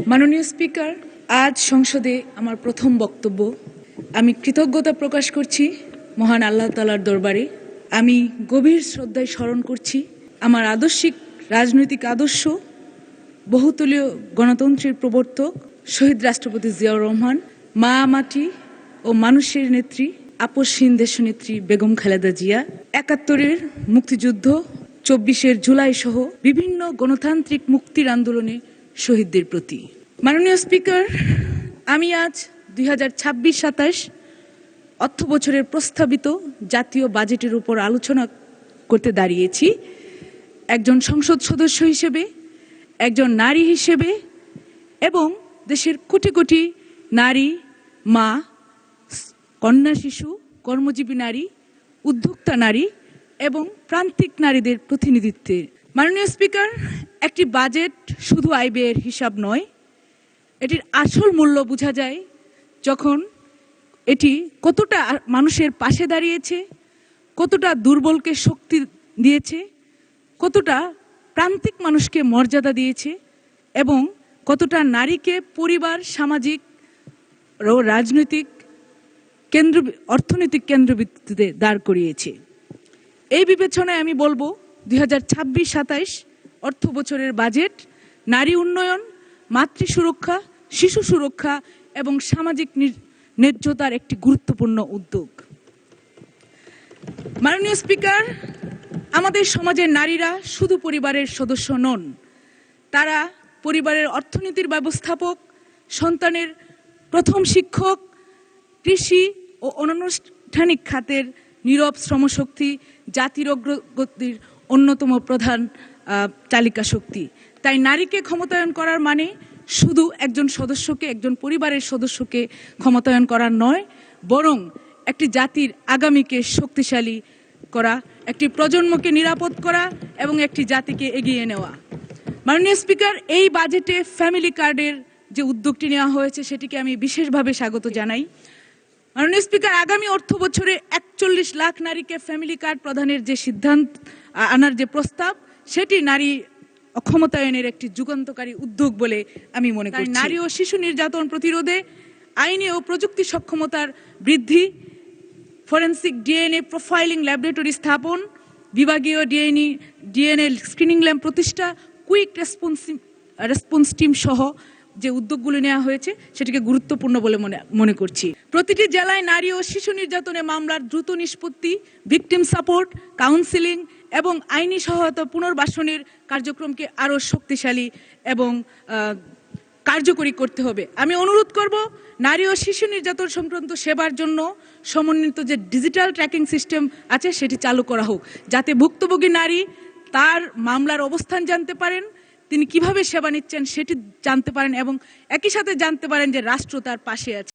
মাননীয় স্পিকার, আজ সংসদে আমার প্রথম বক্তব্য। আমি কৃতজ্ঞতা প্রকাশ করছি মহান আল্লাহ তাআলার দরবারে। আমি গভীর শ্রদ্ধায় স্মরণ করছি আমার আদর্শিক রাজনৈতিক আদর্শ, বহুতলীয় গণতন্ত্রের প্রবর্তক শহীদ রাষ্ট্রপতি জিয়াউর রহমান, মা মাটি ও মানুষের নেত্রী আপসহীন দেশনেত্রী বেগম খালেদা জিয়া, ৭১-এর মুক্তিযুদ্ধ, ২৪-এর জুলাই সহ বিভিন্ন গণতান্ত্রিক মুক্তির আন্দোলনে শহীদদের প্রতি। মাননীয় স্পিকার, আমি আজ ২০২৬-২৭ অর্থ বছরের প্রস্তাবিত জাতীয় বাজেটের উপর আলোচনা করতে দাঁড়িয়েছি একজন সংসদ সদস্য হিসেবে, একজন নারী হিসেবে এবং দেশের কোটি কোটি নারী, মা, কন্যা শিশু, কর্মজীবী নারী, উদ্যোক্তা নারী এবং প্রান্তিক নারীদের প্রতিনিধিত্বে। মাননীয় স্পিকার, একটি বাজেট শুধু আয় ব্যয়ের হিসাব নয়, এটির আসল মূল্য বোঝা যায় যখন এটি কতটা মানুষের পাশে দাঁড়িয়েছে, কতটা দুর্বলকে শক্তি দিয়েছে, কতটা প্রান্তিক মানুষকে মর্যাদা দিয়েছে এবং কতটা নারীকে পরিবার, সামাজিক ও রাজনৈতিক অর্থনৈতিক কেন্দ্রবিন্দুতে দাঁড় করিয়েছে। এই বিবেচনায় আমি বলবো ২০২৬-২৭ অর্থ বছরের বাজেট নারী উন্নয়ন, মাতৃ সুরক্ষা, শিশু সুরক্ষা এবং সামাজিক ন্যায্যতার একটি গুরুত্বপূর্ণ উদ্যোগ। মাননীয় স্পিকার, আমাদের সমাজের নারীরা শুধু পরিবারের সদস্য নন, তারা পরিবারের অর্থনীতির ব্যবস্থাপক, সন্তানের প্রথম শিক্ষক, কৃষি ও অনানুষ্ঠানিক খাতের নীরব শ্রমশক্তি, জাতির অগ্রগতির অন্যতম প্রধান চালিকা শক্তি। তাই নারীকে ক্ষমতায়ন করার মানে শুধু একজন সদস্যকে, একজন পরিবারের সদস্যকে ক্ষমতায়ন করা নয়, বরং একটি জাতির আগামীকে শক্তিশালী করা, একটি প্রজন্মকে নিরাপদ করা এবং একটি জাতিকে এগিয়ে নেওয়া। মাননীয় স্পিকার, এই বাজেটে ফ্যামিলি কার্ডের যে উদ্যোগটি নেওয়া হয়েছে সেটিকে আমি বিশেষভাবে স্বাগত জানাই। মাননীয় স্পিকার, আগামী অর্থ বছরে ৪১ লাখ নারীকে ফ্যামিলি কার্ড প্রদানের যে সিদ্ধান্ত আনার যে প্রস্তাব, সেটি নারী ক্ষমতায়নের একটি যুগান্তকারী উদ্যোগ বলে আমি মনে করি। নারী ও শিশু নির্যাতন প্রতিরোধে আইনি ও প্রযুক্তি সক্ষমতার বৃদ্ধি, ফরেন্সিক ডিএনএ প্রোফাইলিং ল্যাবরেটরি স্থাপন, বিভাগীয় ডিএনএ স্ক্রিনিং ল্যাব প্রতিষ্ঠা, কুইক রেসপন্স টিম সহ যে উদ্যোগগুলো নেওয়া হয়েছে সেটিকে গুরুত্বপূর্ণ বলে মনে করছি। প্রতিটি জেলায় নারী ও শিশু নির্যাতনের মামলার দ্রুত নিষ্পত্তি, ভিকটিম সাপোর্ট, কাউন্সিলিং এবং আইনি সহায়তা পুনর্বাসনের কার্যক্রমকে আরও শক্তিশালী এবং কার্যকরী করতে হবে। আমি অনুরোধ করব নারী ও শিশু নির্যাতন সংক্রান্ত সেবার জন্য সমন্বিত যে ডিজিটাল ট্র্যাকিং সিস্টেম আছে সেটি চালু করা হোক, যাতে ভুক্তভোগী নারী তার মামলার অবস্থান জানতে পারেন, তিনি কিভাবে সেবা নিচ্ছেন সেটি জানতে পারেন এবং একই সাথে জানতে পারেন যে রাষ্ট্র তার পাশে আছে।